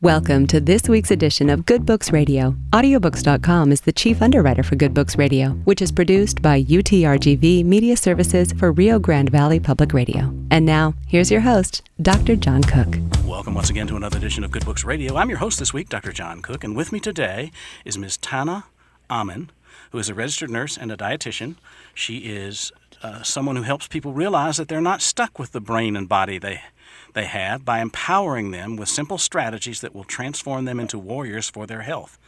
Welcome to this week's edition of Good Books Radio. Audiobooks.com is the chief underwriter for Good Books Radio, which is produced by UTRGV Media Services for Rio Grande Valley Public Radio. And now, here's your host, Dr. John Cook. Welcome once again to another edition of Good Books Radio. I'm your host this week, Dr. John Cook, and with me today is Ms. Tana Amen, who is a registered nurse and a dietitian. She is someone who helps people realize that they're not stuck with the brain and body they have by empowering them with simple strategies that will transform them into warriors for their health.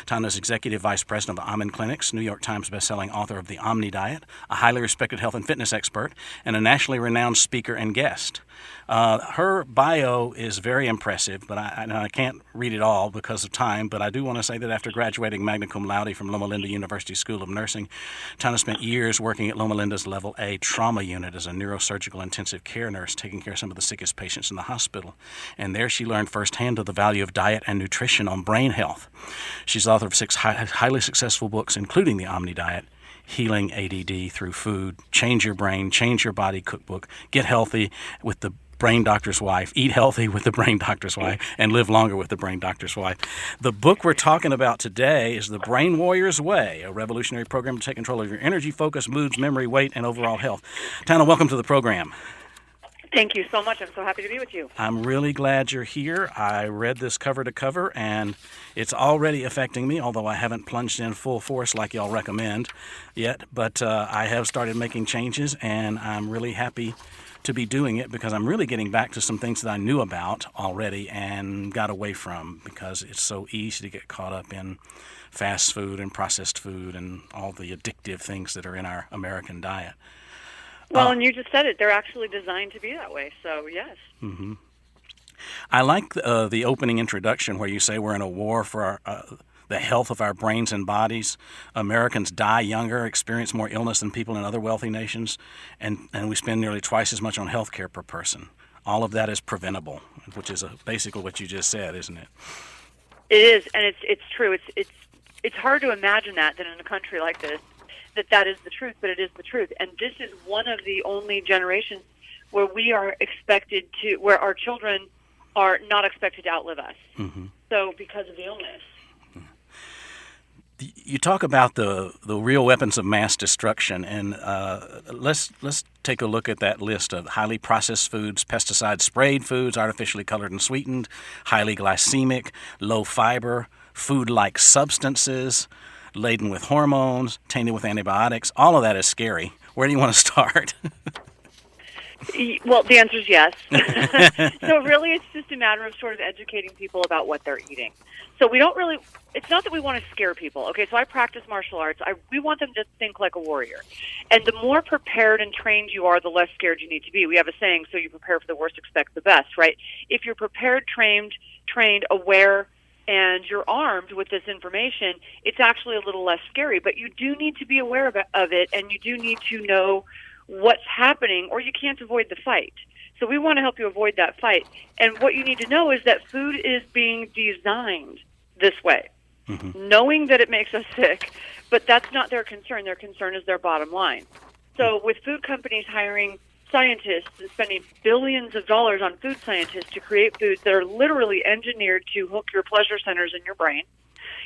Tana is Executive Vice President of Amen Clinics, New York Times bestselling author of The Omni Diet, a highly respected health and fitness expert, and a nationally renowned speaker and guest. Her bio is very impressive, but I can't read it all because of time, but I do want to say that after graduating magna cum laude from Loma Linda University School of Nursing, Tana spent years working at Loma Linda's Level A trauma unit as a neurosurgical intensive care nurse, taking care of some of the sickest patients in the hospital. And there she learned firsthand of the value of diet and nutrition on brain health. She's the author of 6 highly successful books, including The Omni Diet, Healing ADD Through Food, Change Your Brain, Change Your Body Cookbook, Get Healthy with the Brain Doctor's Wife, Eat Healthy with the Brain Doctor's Wife, and Live Longer with the Brain Doctor's Wife. The book we're talking about today is The Brain Warrior's Way, a revolutionary program to take control of your energy, focus, moods, memory, weight, and overall health. Tana, welcome to the program. Thank you so much. I'm so happy to be with you. I'm really glad you're here. I read this cover to cover, and it's already affecting me, although I haven't plunged in full force like y'all recommend yet. But I have started making changes, and I'm really happy to be doing it because I'm really getting back to some things that I knew about already and got away from because it's so easy to get caught up in fast food and processed food and all the addictive things that are in our American diet. Well, and you just said it. They're actually designed to be that way, so yes. Mm-hmm. I like the opening introduction where you say we're in a war for the health of our brains and bodies. Americans die younger, experience more illness than people in other wealthy nations, and we spend nearly twice as much on health care per person. All of that is preventable, which is basically what you just said, isn't it? It is, and it's true. It's hard to imagine that in a country like this, that is the truth, but it is the truth. And this is one of the only generations where we are expected to, where our children are not expected to outlive us. Mm-hmm. So because of the illness. You talk about the real weapons of mass destruction, and let's take a look at that list of highly processed foods, pesticide-sprayed foods, artificially colored and sweetened, highly glycemic, low fiber, food-like substances, laden with hormones, tainted with antibiotics. All of that is scary. Where do you want to start? Well, the answer is yes. So really it's just a matter of sort of educating people about what they're eating. So we don't really, it's not that we want to scare people. Okay, so I practice martial arts. We want them to think like a warrior. And the more prepared and trained you are, the less scared you need to be. We have a saying, so you prepare for the worst, expect the best, right? If you're prepared, trained, aware, and you're armed with this information, it's actually a little less scary. But you do need to be aware of it, and you do need to know what's happening, or you can't avoid the fight. So we want to help you avoid that fight. And what you need to know is that food is being designed this way, knowing that it makes us sick, but that's not their concern. Their concern is their bottom line. So with food companies hiring scientists and spending billions of dollars on food scientists to create foods that are literally engineered to hook your pleasure centers in your brain,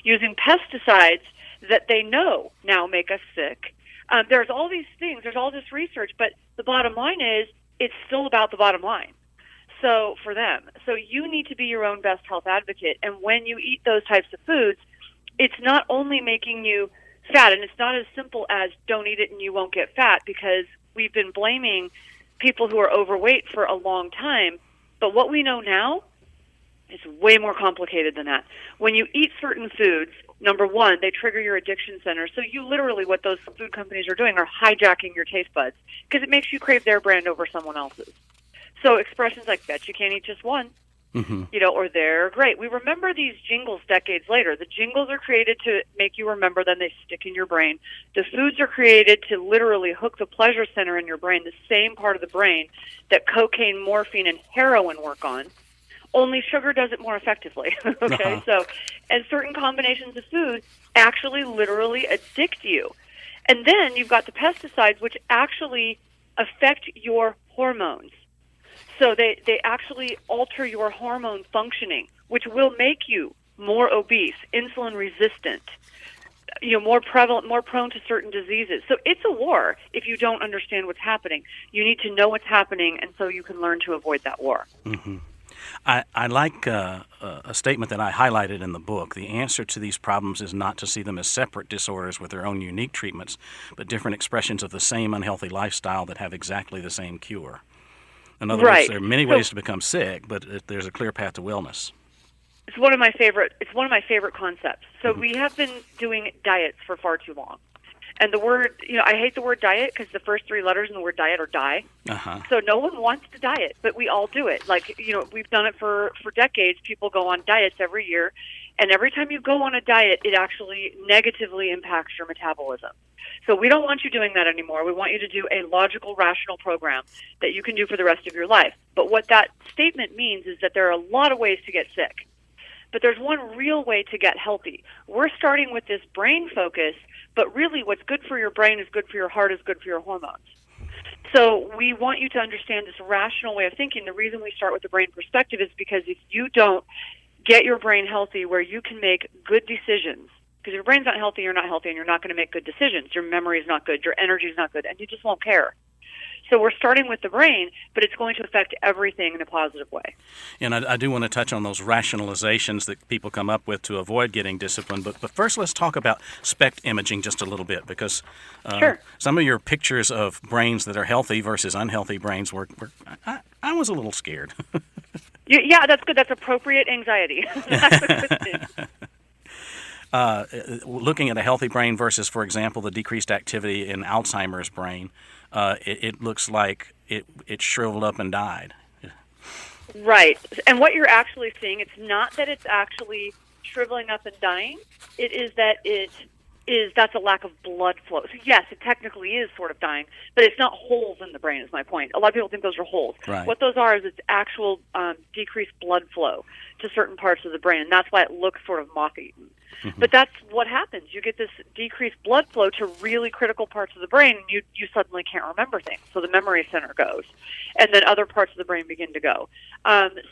using pesticides that they know now make us sick. There's all these things, there's all this research, but the bottom line is it's still about the bottom line. So for them, so you need to be your own best health advocate. And when you eat those types of foods, it's not only making you fat, and it's not as simple as don't eat it and you won't get fat, because we've been blaming people who are overweight for a long time. But what we know now is way more complicated than that. When you eat certain foods, number one, they trigger your addiction center. So you literally, what those food companies are doing are hijacking your taste buds because it makes you crave their brand over someone else's. So expressions like, bet you can't eat just one, or they're great. We remember these jingles decades later. The jingles are created to make you remember, then they stick in your brain. The foods are created to literally hook the pleasure center in your brain, the same part of the brain that cocaine, morphine, and heroin work on. Only sugar does it more effectively, okay? So, and certain combinations of food actually literally addict you. And then you've got the pesticides, which actually affect your hormones. So they actually alter your hormone functioning, which will make you more obese, insulin resistant, more prevalent, more prone to certain diseases. So it's a war if you don't understand what's happening. You need to know what's happening, and so you can learn to avoid that war. Mm-hmm. I like a statement that I highlighted in the book. The answer to these problems is not to see them as separate disorders with their own unique treatments, but different expressions of the same unhealthy lifestyle that have exactly the same cure. In other words, there are many ways to become sick, but there's a clear path to wellness. It's one of my favorite concepts. So we have been doing diets for far too long. And the word, I hate the word diet because the first 3 letters in the word diet are die. Uh-huh. So no one wants to diet, but we all do it. Like, we've done it for decades. People go on diets every year. And every time you go on a diet, it actually negatively impacts your metabolism. So we don't want you doing that anymore. We want you to do a logical, rational program that you can do for the rest of your life. But what that statement means is that there are a lot of ways to get sick. But there's one real way to get healthy. We're starting with this brain focus, but really what's good for your brain is good for your heart, is good for your hormones. So we want you to understand this rational way of thinking. The reason we start with the brain perspective is because if you don't get your brain healthy where you can make good decisions, because your brain's not healthy, you're not healthy, and you're not going to make good decisions. Your memory is not good, your energy is not good, and you just won't care. So we're starting with the brain, but it's going to affect everything in a positive way. And I do want to touch on those rationalizations that people come up with to avoid getting disciplined. But first, let's talk about SPECT imaging just a little bit, because Sure. Some of your pictures of brains that are healthy versus unhealthy brains I was a little scared. Yeah, that's good. That's appropriate anxiety. That's a good thing. Looking at a healthy brain versus, for example, the decreased activity in Alzheimer's brain, it looks like it shriveled up and died. Right. And what you're actually seeing, it's not that it's actually shriveling up and dying. It is that that's a lack of blood flow. So yes, it technically is sort of dying, but it's not holes in the brain is my point. A lot of people think those are holes. Right. What those are is it's actual decreased blood flow to certain parts of the brain, and that's why it looks sort of moth-eaten. Mm-hmm. But that's what happens. You get this decreased blood flow to really critical parts of the brain, and you suddenly can't remember things. So the memory center goes, and then other parts of the brain begin to go.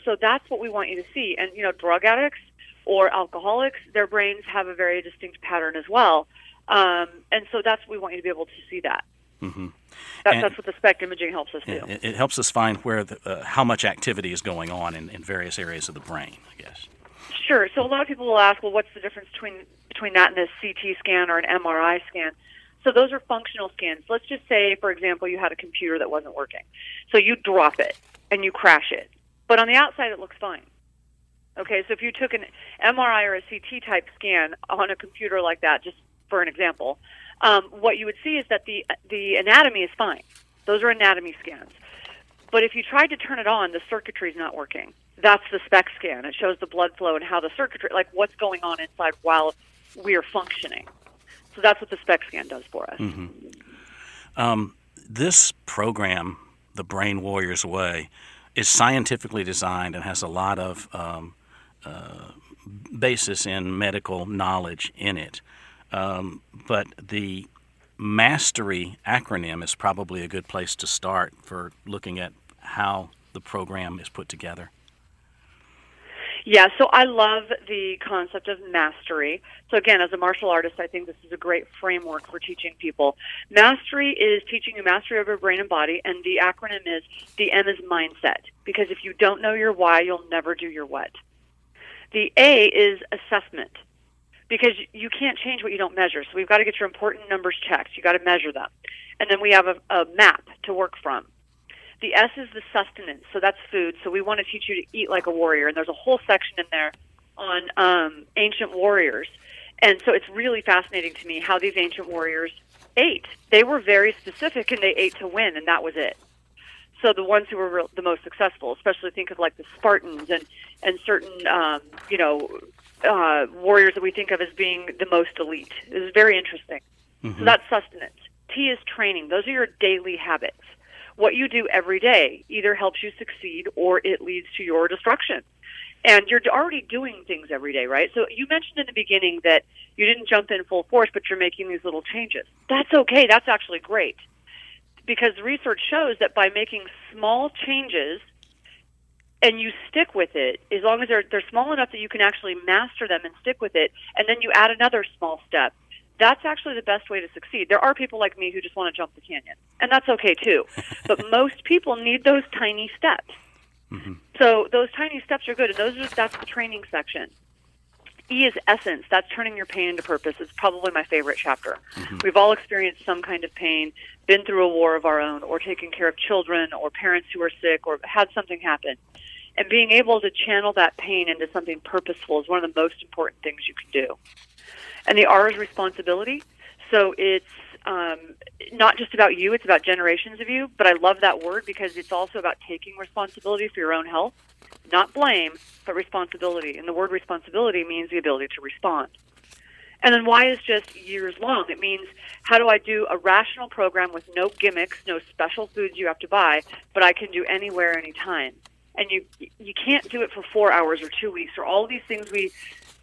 So that's what we want you to see. And, drug addicts or alcoholics, their brains have a very distinct pattern as well. And so that's what we want you to be able to see that. Mm-hmm. That's what the SPECT imaging helps us do. It helps us find where how much activity is going on in various areas of the brain, I guess. Sure. So a lot of people will ask, well, what's the difference between that and a CT scan or an MRI scan? So those are functional scans. Let's just say, for example, you had a computer that wasn't working. So you drop it and you crash it. But on the outside, it looks fine. Okay, so if you took an MRI or a CT type scan on a computer like that, just for an example, what you would see is that the anatomy is fine. Those are anatomy scans. But if you tried to turn it on, the circuitry is not working. That's the SPECT scan. It shows the blood flow and how the circuitry, like what's going on inside while we are functioning. So that's what the SPECT scan does for us. Mm-hmm. This program, The Brain Warrior's Way, is scientifically designed and has a lot of basis in medical knowledge in it. But the Mastery acronym is probably a good place to start for looking at how the program is put together. Yeah, so I love the concept of mastery. So again, as a martial artist, I think this is a great framework for teaching people. Mastery is teaching you mastery over brain and body, and the acronym is, the M is mindset, because if you don't know your why, you'll never do your what. The A is assessment, because you can't change what you don't measure. So we've got to get your important numbers checked. You've got to measure them. And then we have a map to work from. The S is the sustenance, so that's food. So we want to teach you to eat like a warrior, and there's a whole section in there on ancient warriors. And so it's really fascinating to me how these ancient warriors ate. They were very specific, and they ate to win, and that was it. So the ones who were the most successful, especially think of like the Spartans and certain warriors that we think of as being the most elite. It was very interesting. Mm-hmm. So that's sustenance. T is training. Those are your daily habits. What you do every day either helps you succeed or it leads to your destruction. And you're already doing things every day, right? So you mentioned in the beginning that you didn't jump in full force, but you're making these little changes. That's okay. That's actually great. Because research shows that by making small changes, and you stick with it, as long as they're small enough that you can actually master them and stick with it, and then you add another small step, that's actually the best way to succeed. There are people like me who just want to jump the canyon, and that's okay too. But most people need those tiny steps. Mm-hmm. So those tiny steps are good, and that's the training section. E is essence. That's turning your pain into purpose. It's probably my favorite chapter. Mm-hmm. We've all experienced some kind of pain, been through a war of our own, or taken care of children or parents who are sick, or had something happen. And being able to channel that pain into something purposeful is one of the most important things you can do. And the R is responsibility. So it's not just about you, it's about generations of you. But I love that word because it's also about taking responsibility for your own health. Not blame, but responsibility. And the word responsibility means the ability to respond. And then Y is just years long. It means, how do I do a rational program with no gimmicks, no special foods you have to buy, but I can do anywhere, anytime. And you can't do it for 4 hours or 2 weeks or all these things we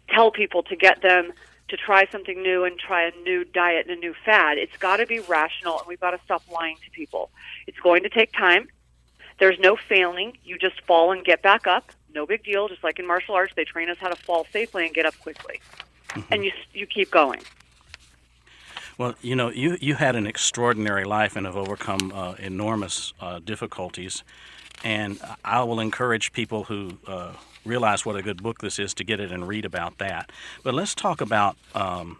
tell people to get them to try something new and try a new diet and a new fad. It's got to be rational, and we've got to stop lying to people. It's going to take time. There's no failing. You just fall and get back up. No big deal. Just like in martial arts, they train us how to fall safely and get up quickly. Mm-hmm. And you keep going. Well, you had an extraordinary life and have overcome enormous difficulties. And I will encourage people who realize what a good book this is to get it and read about that. But let's talk about some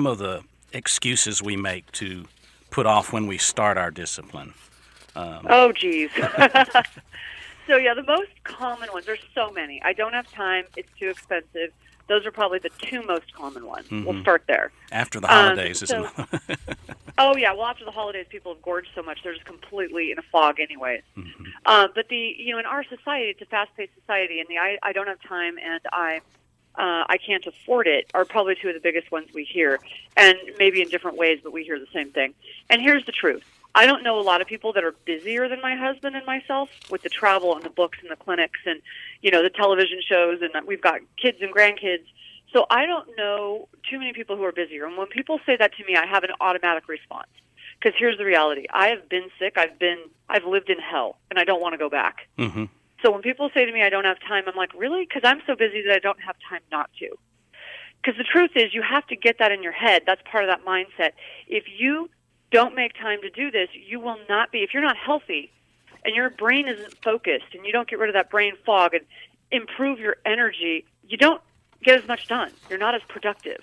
of the excuses we make to put off when we start our discipline. Oh, geez. So, yeah, the most common ones, there's so many. I don't have time. It's too expensive. Those are probably the two most common ones. Mm-hmm. We'll start there. After the holidays, isn't it? Oh, yeah. Well, after the holidays, people have gorged so much, they're just completely in a fog anyways. Mm-hmm. But in our society, it's a fast-paced society, and the I don't have time and I can't afford it are probably two of the biggest ones we hear, and maybe in different ways, but we hear the same thing. And here's the truth. I don't know a lot of people that are busier than my husband and myself with the travel and the books and the clinics and, the television shows, and we've got kids and grandkids. So I don't know too many people who are busier. And when people say that to me, I have an automatic response. Because here's the reality. I have been sick. I've lived in hell, and I don't want to go back. Mm-hmm. So when people say to me, I don't have time, I'm like, really? Because I'm so busy that I don't have time not to. Because the truth is, you have to get that in your head. That's part of that mindset. If you don't make time to do this, you will not be, if you're not healthy and your brain isn't focused and you don't get rid of that brain fog and improve your energy, you don't get as much done. You're not as productive.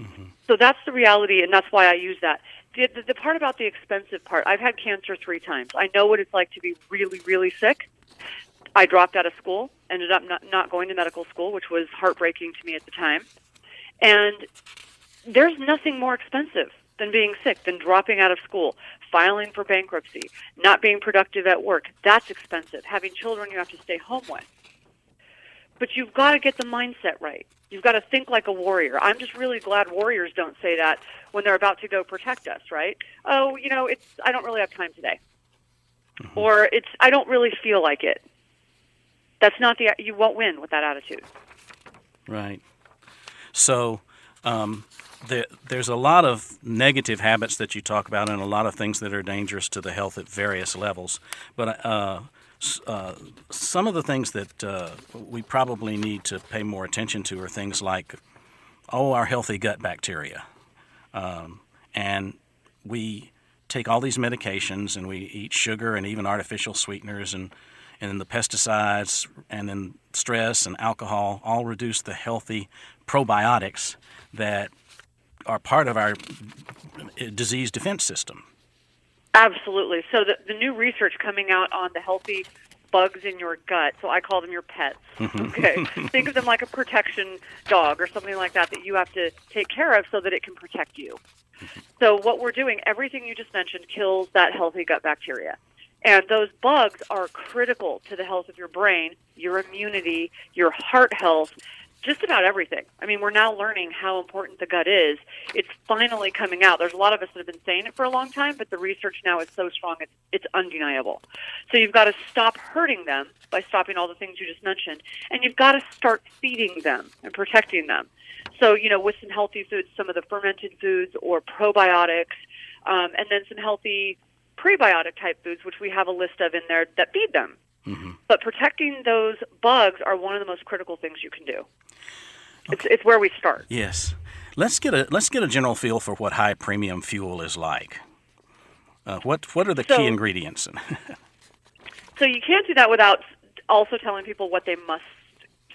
Mm-hmm. So that's the reality, and that's why I use that. The part about the expensive part, I've had cancer 3 times. I know what it's like to be really, really sick. I dropped out of school, ended up not going to medical school, which was heartbreaking to me at the time. And there's nothing more expensive than being sick, than dropping out of school, filing for bankruptcy, not being productive at work. That's expensive. Having children you have to stay home with. But you've got to get the mindset right. You've got to think like a warrior. I'm just really glad warriors don't say that when they're about to go protect us, right? Oh, I don't really have time today. Mm-hmm. Or I don't really feel like it. That's not you won't win with that attitude. Right. So, there's a lot of negative habits that you talk about and a lot of things that are dangerous to the health at various levels. But some of the things that we probably need to pay more attention to are things like, our healthy gut bacteria. And we take all these medications and we eat sugar and even artificial sweeteners and the pesticides and then stress and alcohol all reduce the healthy probiotics that are part of our disease defense system. Absolutely. So the new research coming out on the healthy bugs in your gut, so I call them your pets. Okay. Think of them like a protection dog or something like that you have to take care of so that it can protect you. So what we're doing, everything you just mentioned kills that healthy gut bacteria. And those bugs are critical to the health of your brain, your immunity, your heart health, just about everything. I mean, we're now learning how important the gut is. It's finally coming out. There's a lot of us that have been saying it for a long time, but the research now is so strong, it's undeniable. So you've got to stop hurting them by stopping all the things you just mentioned, and you've got to start feeding them and protecting them. So, with some healthy foods, some of the fermented foods or probiotics, and then some healthy prebiotic type foods, which we have a list of in there that feed them. But protecting those bugs are one of the most critical things you can do. It's where we start. Yes. Let's get a general feel for what high premium fuel is like. What are the key ingredients? So you can't do that without also telling people what they must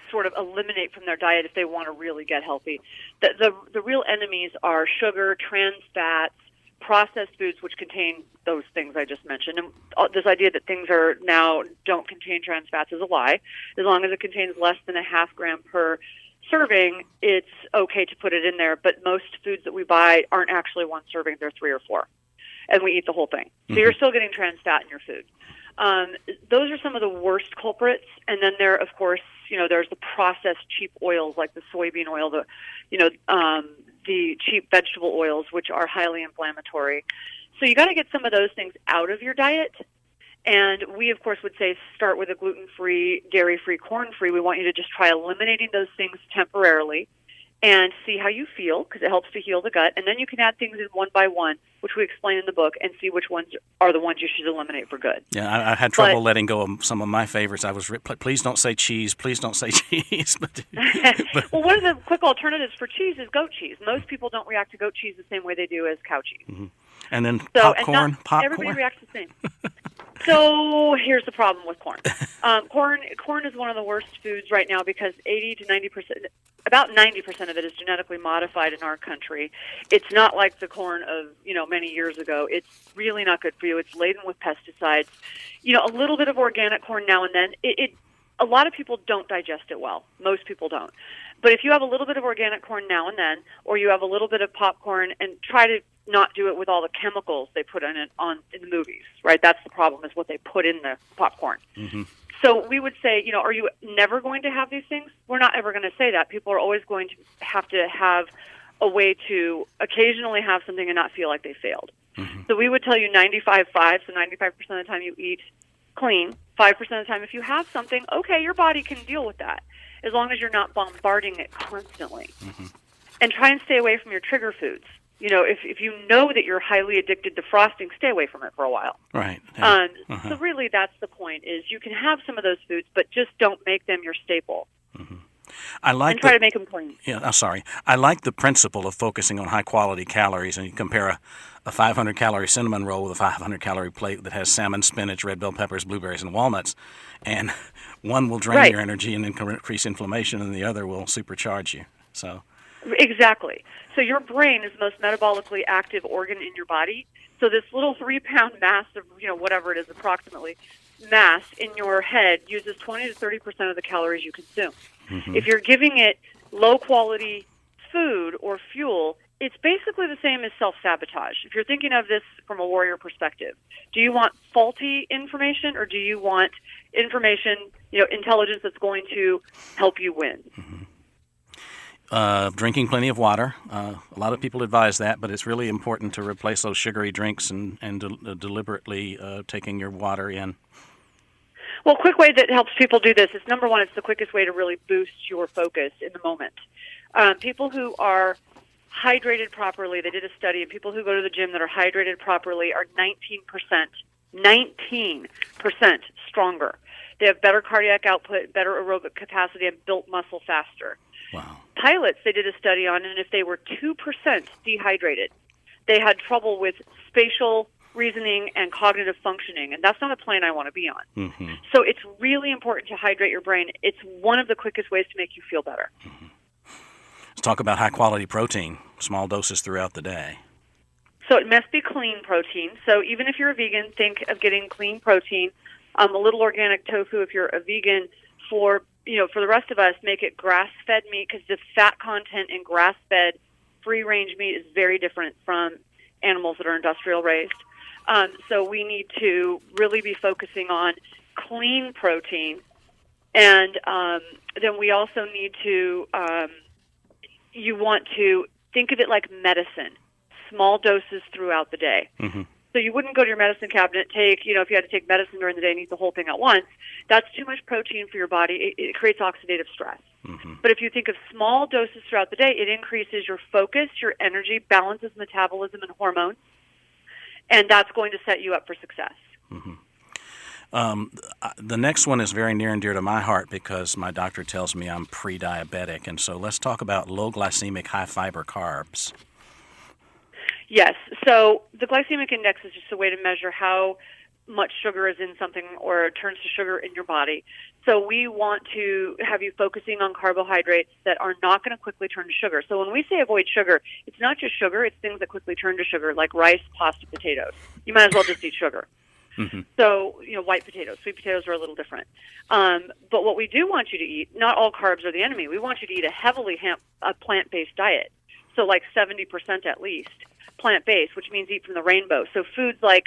sort of eliminate from their diet if they want to really get healthy. The real enemies are sugar, trans fats, processed foods, which contain those things I just mentioned. And this idea that things don't contain trans fats is a lie. As long as it contains less than a half gram per serving, it's okay to put it in there. But most foods that we buy aren't actually one serving; they're 3 or 4, and we eat the whole thing. So you're still getting trans fat in your food. Those are some of the worst culprits. And then there, of course, there's the processed cheap oils like the soybean oil, the cheap vegetable oils, which are highly inflammatory. So you got to get some of those things out of your diet. And we, of course, would say start with a gluten-free, dairy-free, corn-free. We want you to just try eliminating those things temporarily and see how you feel, because it helps to heal the gut. And then you can add things in one by one, which we explain in the book, and see which ones are the ones you should eliminate for good. Yeah, I had trouble letting go of some of my favorites. I was, please don't say cheese, please don't say cheese. But well, one of the quick alternatives for cheese is goat cheese. Most people don't react to goat cheese the same way they do as cow cheese. And then popcorn. Everybody reacts the same. So here's the problem with corn. Corn is one of the worst foods right now because 80 to 90%, about 90% of it is genetically modified in our country. It's not like the corn of many years ago. It's really not good for you. It's laden with pesticides. A little bit of organic corn now and then. A lot of people don't digest it well. Most people don't. But if you have a little bit of organic corn now and then, or you have a little bit of popcorn, and try to not do it with all the chemicals they put in it in the movies, right? That's the problem, is what they put in the popcorn. So we would say, are you never going to have these things? We're not ever going to say that. People are always going to have a way to occasionally have something and not feel like they failed. So we would tell you 95-5, so 95% of the time you eat clean. 5% of the time, if you have something, okay, your body can deal with that, as long as you're not bombarding it constantly. And try and stay away from your trigger foods. If you know that you're highly addicted to frosting, stay away from it for a while. Right. So really, that's the point, is you can have some of those foods, but just don't make them your staple. And try to make them clean. Yeah, I'm sorry. I like the principle of focusing on high-quality calories, and you compare a 500-calorie cinnamon roll with a 500-calorie plate that has salmon, spinach, red bell peppers, blueberries, and walnuts, and one will drain your energy and increase inflammation, and the other will supercharge you. So exactly. So your brain is the most metabolically active organ in your body. So this little 3-pound mass of, whatever it is approximately, mass in your head uses 20 to 30% of the calories you consume. If you're giving it low-quality food or fuel, it's basically the same as self-sabotage. If you're thinking of this from a warrior perspective, do you want faulty information, or do you want information, intelligence that's going to help you win? Drinking plenty of water. A lot of people advise that, but it's really important to replace those sugary drinks and deliberately taking your water in. Well, a quick way that helps people do this is, number one, it's the quickest way to really boost your focus in the moment. People who are hydrated properly, they did a study, and people who go to the gym that are hydrated properly are 19% stronger. They have better cardiac output, better aerobic capacity, and built muscle faster. Wow. Pilots, they did a study on, and if they were 2% dehydrated, they had trouble with spatial reasoning and cognitive functioning, and that's not a plane I want to be on. So it's really important to hydrate your brain. It's one of the quickest ways to make you feel better. Let's talk about high-quality protein, small doses throughout the day. So it must be clean protein. So even if you're a vegan, think of getting clean protein. A little organic tofu if you're a vegan. For the rest of us, make it grass-fed meat, because the fat content in grass-fed free-range meat is very different from animals that are industrial raised. So we need to really be focusing on clean protein. And then we also need to, you want to think of it like medicine, small doses throughout the day. So you wouldn't go to your medicine cabinet, if you had to take medicine during the day and eat the whole thing at once. That's too much protein for your body. It creates oxidative stress. But if you think of small doses throughout the day, it increases your focus, your energy, balances metabolism and hormones, and that's going to set you up for success. The next one is very near and dear to my heart because my doctor tells me I'm pre-diabetic. And so let's talk about low glycemic, high fiber carbs. Yes. So the glycemic index is just a way to measure how much sugar is in something or turns to sugar in your body. So we want to have you focusing on carbohydrates that are not going to quickly turn to sugar. So when we say avoid sugar, it's not just sugar, it's things that quickly turn to sugar, like rice, pasta, potatoes. You might as well just eat sugar. Mm-hmm. So, white potatoes, sweet potatoes are a little different. But what we do want you to eat, not all carbs are the enemy. We want you to eat a heavily plant-based diet. So like 70% at least plant-based, which means eat from the rainbow. So foods like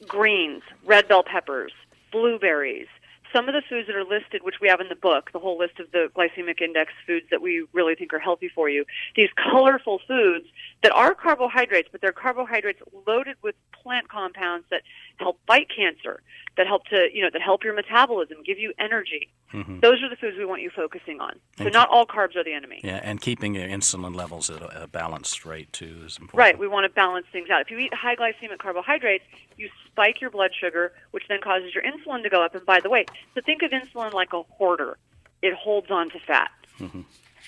greens, red bell peppers, blueberries, some of the foods that are listed, which we have in the book, the whole list of the glycemic index foods that we really think are healthy for you, these colorful foods that are carbohydrates, but they're carbohydrates loaded with plant compounds that help fight cancer, that help that help your metabolism, give you energy. Mm-hmm. Those are the foods we want you focusing on. So not all carbs are the enemy. Yeah, and keeping your insulin levels at a balanced rate, too, is important. Right. We want to balance things out. If you eat high glycemic carbohydrates, you spike your blood sugar, which then causes your insulin to go up. And by the way, so think of insulin like a hoarder. It holds on to fat. Mm-hmm.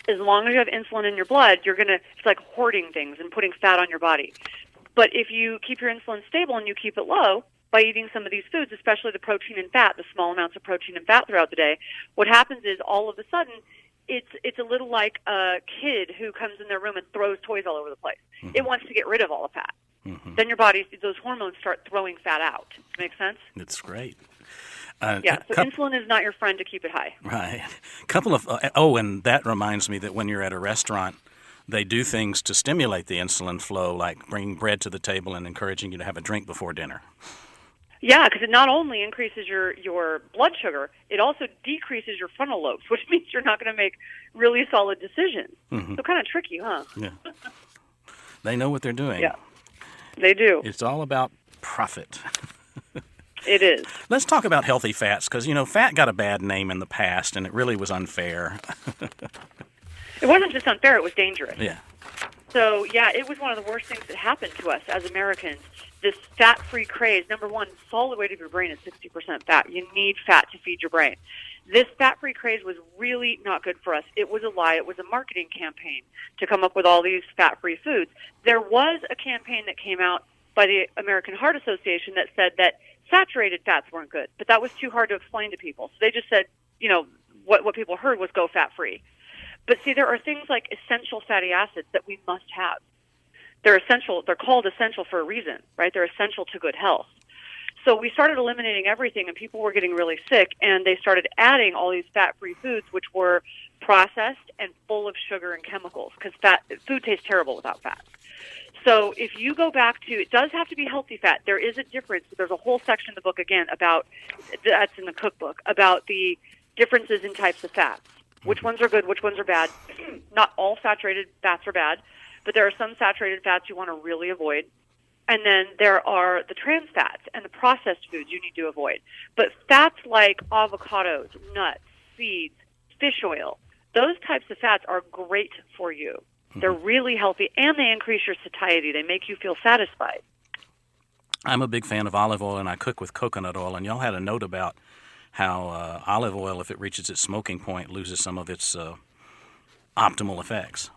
As long as you have insulin in your blood, it's like hoarding things and putting fat on your body. But if you keep your insulin stable and you keep it low by eating some of these foods, especially the protein and fat, the small amounts of protein and fat throughout the day, what happens is all of a sudden it's a little like a kid who comes in their room and throws toys all over the place. Mm-hmm. It wants to get rid of all the fat. Mm-hmm. Then your body, those hormones start throwing fat out. Make sense? It's great. So insulin is not your friend to keep it high. Right. And that reminds me that when you're at a restaurant, they do things to stimulate the insulin flow, like bringing bread to the table and encouraging you to have a drink before dinner. Yeah, because it not only increases your blood sugar, it also decreases your frontal lobes, which means you're not going to make really solid decisions. Mm-hmm. So kind of tricky, huh? Yeah. They know what they're doing. Yeah, they do. It's all about profit. It is. Let's talk about healthy fats, because, fat got a bad name in the past, and it really was unfair. It wasn't just unfair, it was dangerous. Yeah. So, it was one of the worst things that happened to us as Americans. This fat-free craze, number one, the solid weight of your brain is 60% fat. You need fat to feed your brain. This fat-free craze was really not good for us. It was a lie. It was a marketing campaign to come up with all these fat-free foods. There was a campaign that came out by the American Heart Association that said that saturated fats weren't good, but that was too hard to explain to people. So they just said, what people heard was go fat-free. But see, there are things like essential fatty acids that we must have. They're essential. They're called essential for a reason, right? They're essential to good health. So we started eliminating everything, and people were getting really sick, and they started adding all these fat-free foods, which were processed and full of sugar and chemicals, because food tastes terrible without fat. So if you go back to, it does have to be healthy fat. There is a difference. There's a whole section in the book, again, that's in the cookbook, about the differences in types of fats. Which ones are good, which ones are bad. Not all saturated fats are bad, but there are some saturated fats you want to really avoid. And then there are the trans fats and the processed foods you need to avoid. But fats like avocados, nuts, seeds, fish oil, those types of fats are great for you. They're really healthy, and they increase your satiety. They make you feel satisfied. I'm a big fan of olive oil, and I cook with coconut oil. And y'all had a note about how olive oil, if it reaches its smoking point, loses some of its optimal effects.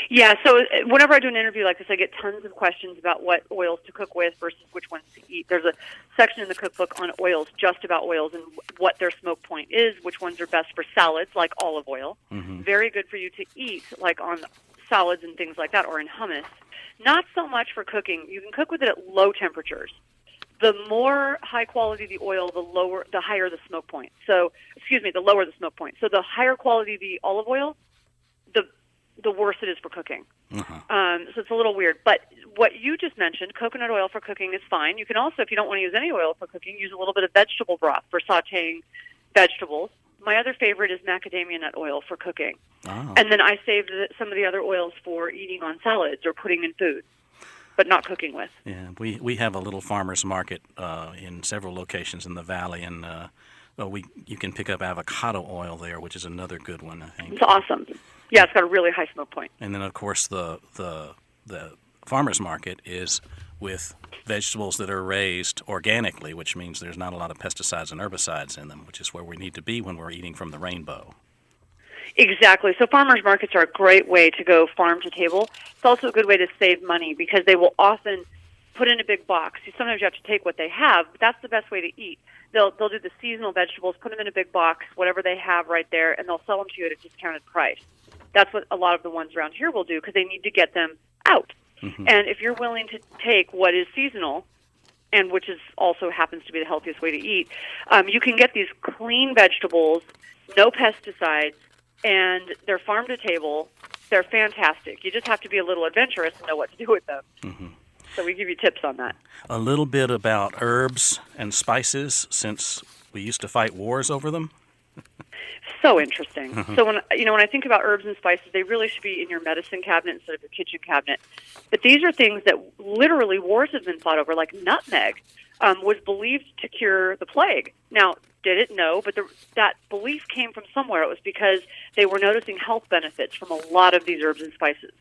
Yeah, so whenever I do an interview like this, I get tons of questions about what oils to cook with versus which ones to eat. There's a section in the cookbook on oils, just about oils and what their smoke point is, which ones are best for salads, like olive oil. Mm-hmm. Very good for you to eat, like on salads and things like that, or in hummus. Not so much for cooking. You can cook with it at low temperatures. The more high quality the oil, the higher the smoke point. So, the lower the smoke point. So the higher quality the olive oil, the worse it is for cooking. Uh-huh. So it's a little weird. But what you just mentioned, coconut oil for cooking is fine. You can also, if you don't want to use any oil for cooking, use a little bit of vegetable broth for sautéing vegetables. My other favorite is macadamia nut oil for cooking. Oh. And then I saved some of the other oils for eating on salads or putting in food, but not cooking with. Yeah, we have a little farmer's market in several locations in the valley, and you can pick up avocado oil there, which is another good one, I think. It's awesome. Yeah, it's got a really high smoke point. And then, of course, the farmer's market is with vegetables that are raised organically, which means there's not a lot of pesticides and herbicides in them, which is where we need to be when we're eating from the rainbow. Exactly. So farmers markets are a great way to go farm to table. It's also a good way to save money because they will often put in a big box. Sometimes you have to take what they have, but that's the best way to eat. They'll do the seasonal vegetables, put them in a big box, whatever they have right there, and they'll sell them to you at a discounted price. That's what a lot of the ones around here will do because they need to get them out. Mm-hmm. And if you're willing to take what is seasonal, and which is also happens to be the healthiest way to eat, you can get these clean vegetables, no pesticides, and they're farm to table. They're fantastic. You just have to be a little adventurous and know what to do with them. Mm-hmm. So we give you tips on that. A little bit about herbs and spices, since we used to fight wars over them. So interesting. Mm-hmm. So when I think about herbs and spices, they really should be in your medicine cabinet instead of your kitchen cabinet. But these are things that literally wars have been fought over, like nutmeg was believed to cure the plague. Now, did it? No, but that belief came from somewhere. It was because they were noticing health benefits from a lot of these herbs and spices.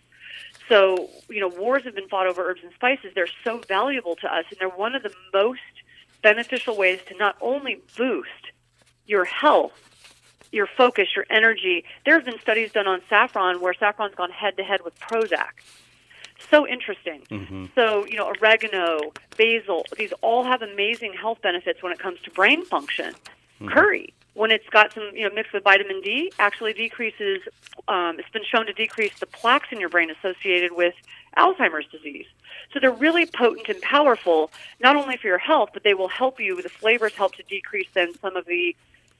So, wars have been fought over herbs and spices. They're so valuable to us, and they're one of the most beneficial ways to not only boost your health, your focus, your energy. There have been studies done on saffron where saffron's gone head-to-head with Prozac. So interesting. Mm-hmm. So, oregano, basil, these all have amazing health benefits when it comes to brain function. Mm-hmm. Curry, when it's got some, mixed with vitamin D, actually decreases, it's been shown to decrease the plaques in your brain associated with Alzheimer's disease. So they're really potent and powerful, not only for your health, but they will help you, the flavors help to decrease then some of the,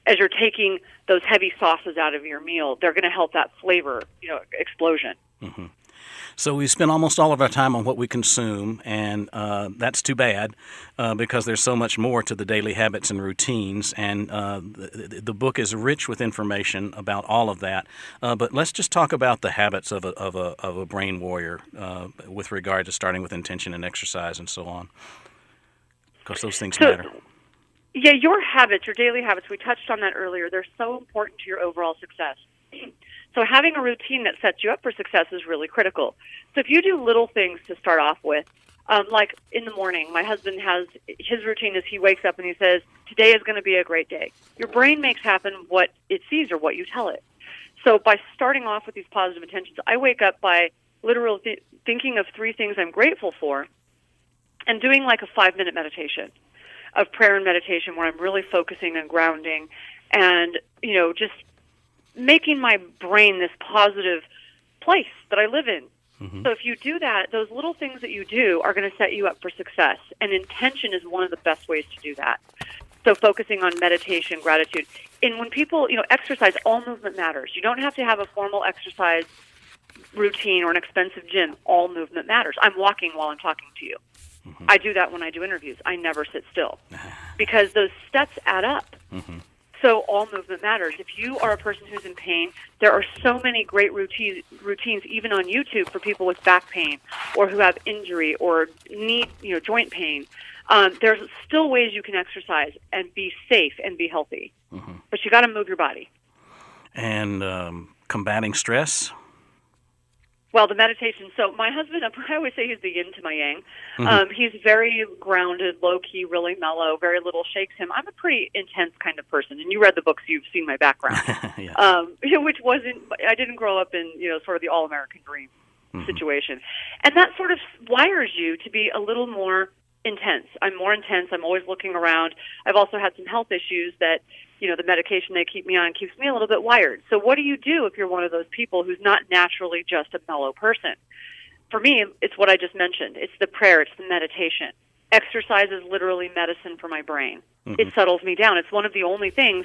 as you're taking those heavy sauces out of your meal, they're going to help that flavor, explosion. Mm-hmm. So we spend almost all of our time on what we consume, and that's too bad because there's so much more to the daily habits and routines, and the book is rich with information about all of that. But let's just talk about the habits of a brain warrior with regard to starting with intention and exercise and so on, because those things matter. Yeah, your habits, your daily habits, we touched on that earlier. They're so important to your overall success. So having a routine that sets you up for success is really critical. So if you do little things to start off with, like in the morning, my husband has his routine is he wakes up and he says, today is going to be a great day. Your brain makes happen what it sees or what you tell it. So by starting off with these positive intentions, I wake up by literally thinking of 3 things I'm grateful for and doing like a 5-minute meditation of prayer and meditation where I'm really focusing and grounding and, just making my brain this positive place that I live in. Mm-hmm. So if you do that, those little things that you do are going to set you up for success. And intention is one of the best ways to do that. So focusing on meditation, gratitude. And when people, exercise, all movement matters. You don't have to have a formal exercise routine or an expensive gym. All movement matters. I'm walking while I'm talking to you. Mm-hmm. I do that when I do interviews. I never sit still because those steps add up. Mm-hmm. So all movement matters. If you are a person who's in pain, there are so many great routines even on YouTube for people with back pain or who have injury or knee, joint pain. There's still ways you can exercise and be safe and be healthy. Mm-hmm. But you got to move your body. And combating stress? Well, the meditation. So my husband, I always say he's the yin to my yang. Mm-hmm. He's very grounded, low-key, really mellow, very little shakes him. I'm a pretty intense kind of person. And you read the books, you've seen my background. Which wasn't, I didn't grow up in, sort of the all-American dream situation. And that sort of wires you to be a little more intense. I'm more intense. I'm always looking around. I've also had some health issues that, the medication they keep me on keeps me a little bit wired. So what do you do if you're one of those people who's not naturally just a mellow person? For me, it's what I just mentioned. It's the prayer. It's the meditation. Exercise is literally medicine for my brain. Mm-hmm. It settles me down. It's one of the only things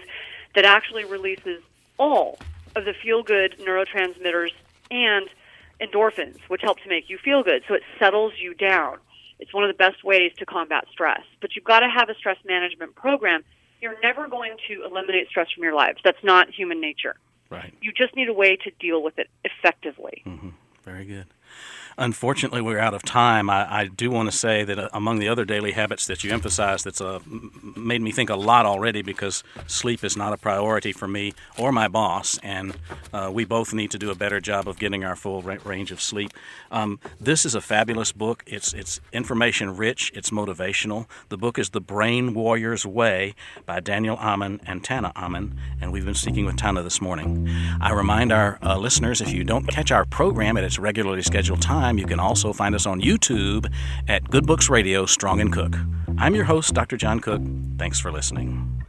that actually releases all of the feel-good neurotransmitters and endorphins, which help to make you feel good. So it settles you down. It's one of the best ways to combat stress. But you've got to have a stress management program. You're never going to eliminate stress from your lives. That's not human nature. Right. You just need a way to deal with it effectively. Mm-hmm. Very good. Unfortunately, we're out of time. I do want to say that among the other daily habits that you emphasized, that's made me think a lot already, because sleep is not a priority for me or my boss, and we both need to do a better job of getting our full range of sleep. This is a fabulous book. It's information rich. It's motivational. The book is The Brain Warrior's Way by Daniel Amen and Tana Amen, and we've been speaking with Tana this morning. I remind our listeners, if you don't catch our program at its regularly scheduled time, you can also find us on YouTube at Good Books Radio, Strong and Cook. I'm your host, Dr. John Cook. Thanks for listening.